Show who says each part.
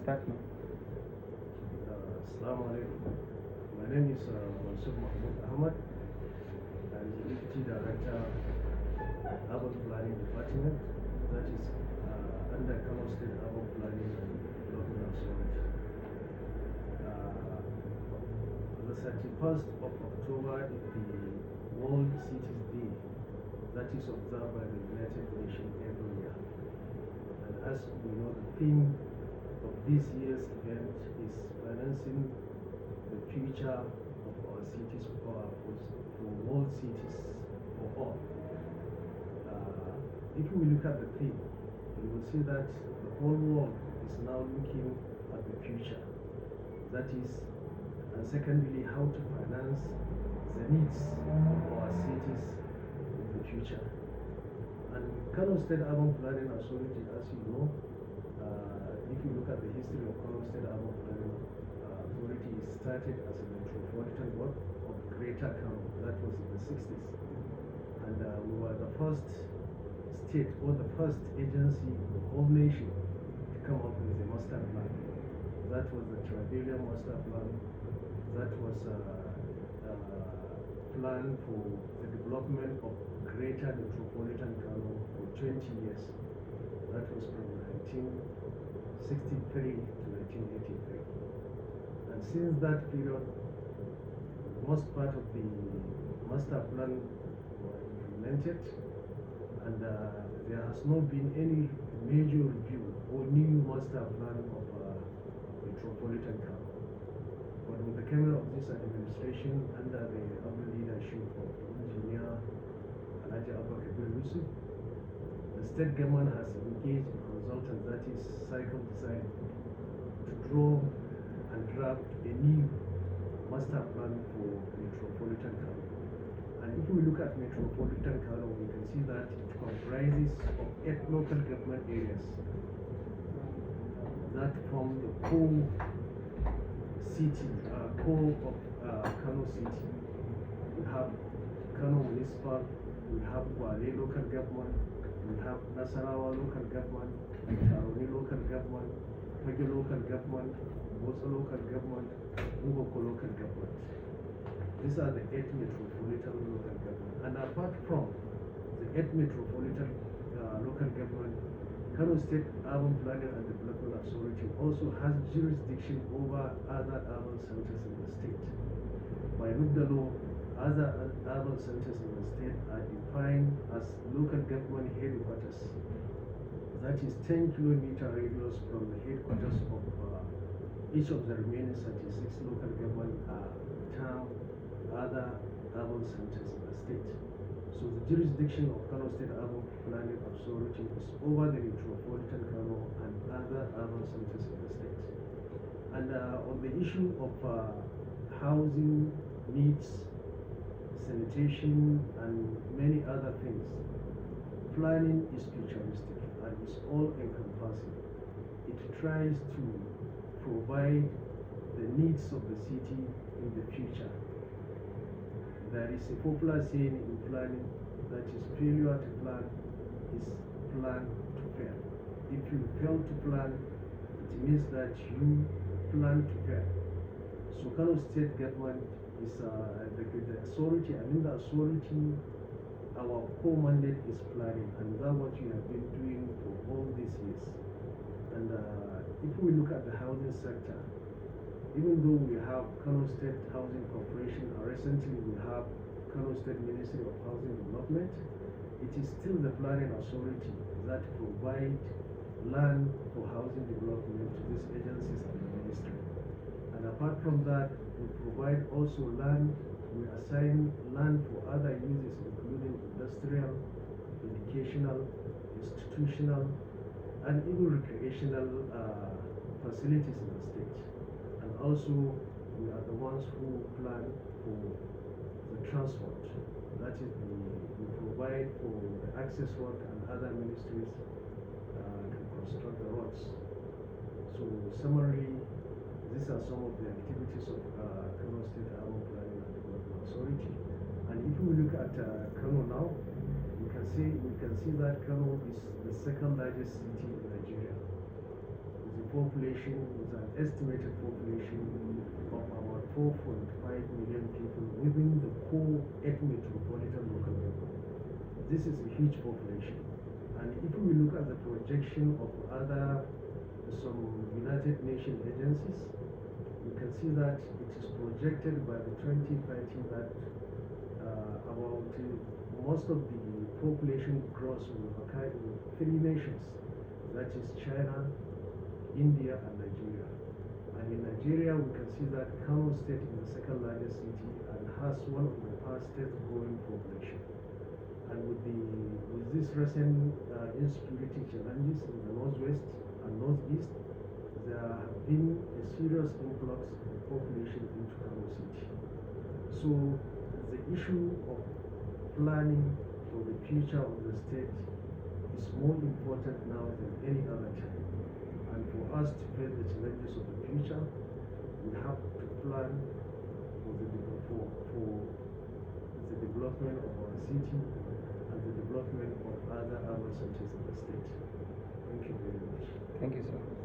Speaker 1: start now.
Speaker 2: Assalamu alaikum. My name is Mansur Mahmoud Ahmad. I'm the Deputy Director, Urban Planning Department, that is under Kano State Urban Planning and Development Authority. The 31st of October is the World Cities Day that is observed by the United Nations every year. And as we know, the theme of this year's event is financing the future of our cities for world cities for all. If we look at the theme, we will see that the whole world is now looking at the future. That is, and secondly, how to finance the needs of our cities in the future. And Kano State Urban Planning Authority, as you know, if you look at the history of Kano State Urban Planning Authority, it started as a metropolitan board of Greater Kano. That was in the 60s. And we were the first state or the first agency in the whole nation to come up with a master plan. That was the Tribalian Master Plan. That was a plan for the development of Greater Metropolitan Kano for 20 years. That was from 1963 to 1983. And since that period, most part of the master plan were implemented, and there has not been any major review or new master plan of Metropolitan Kano. But with the coming of this administration under the able leadership of Engineer Alhaji Abubakar Yusuf, the state government has engaged a consultant, that is Cycle Design, to draw and draft a new master plan for Metropolitan Kano. And if we look at Metropolitan Kano, we can see that it comprises of 8 local government areas that form the core city, core of Kano City. We have Kano Municipal, we have Gwale local government, we have Nasarawa local government, Taroni local government, Fage local government, Bosa local government, Ngoko local government. These are the 8 metropolitan local government. And apart from the 8 metropolitan local government, Kano State Urban Planning and Development Authority also has jurisdiction over other urban centers in the state. By the law, other urban centers in the state are defined as local government headquarters. That is 10 kilometer radius from the headquarters of each of the remaining 36 local government town, other urban centers in the state. So the jurisdiction of Kano State Urban Planning Authority is over the Metropolitan Kano and other urban centers in the state. And on the issue of housing needs, sanitation, and many other things, planning is futuristic and is all encompassing. It tries to provide the needs of the city in the future. There is a popular saying in planning that is failure to plan is plan to fail. If you fail to plan, it means that you plan to fail. So Kano State government is the authority, and in the authority, our core mandate is planning, and that's what we have been doing for all these years. And if we look at the housing sector, even though we have Kano State Housing Corporation, and recently we have Kano State Ministry of Housing Development, it is still the planning authority that provides land for housing development to these agencies and the ministry. And apart from that, we provide also land, we assign land for other uses, including industrial, educational, institutional, and even recreational facilities in the state. And also, we are the ones who plan for the transport. That is, we provide for the access road, and other ministries can construct the roads. So, summarily, these are some of the activities of Kano State Urban Planning and Development Authority. And if we look at Kano now, we can see that Kano is the second largest city in Nigeria, with a population, with an estimated population of about 4.5 million people within the core 8 metropolitan local government. This is a huge population. And if we look at the projection of some United Nations agencies, you can see that it is projected by the 2030 that most of the population growth will occur in 3 nations, that is China, India, and Nigeria. And in Nigeria, we can see that Kano State is the second largest city and has one of the fastest growing population. And with this recent insecurity challenges in the northwest and northeast, there have been a serious influx of population into Kano City. So the issue of planning for the future of the state is more important now than any other time. And for us to face the challenges of the future, we have to plan for the development of our city and the development of other urban centers in the state. Thank you very much.
Speaker 1: Thank you, sir.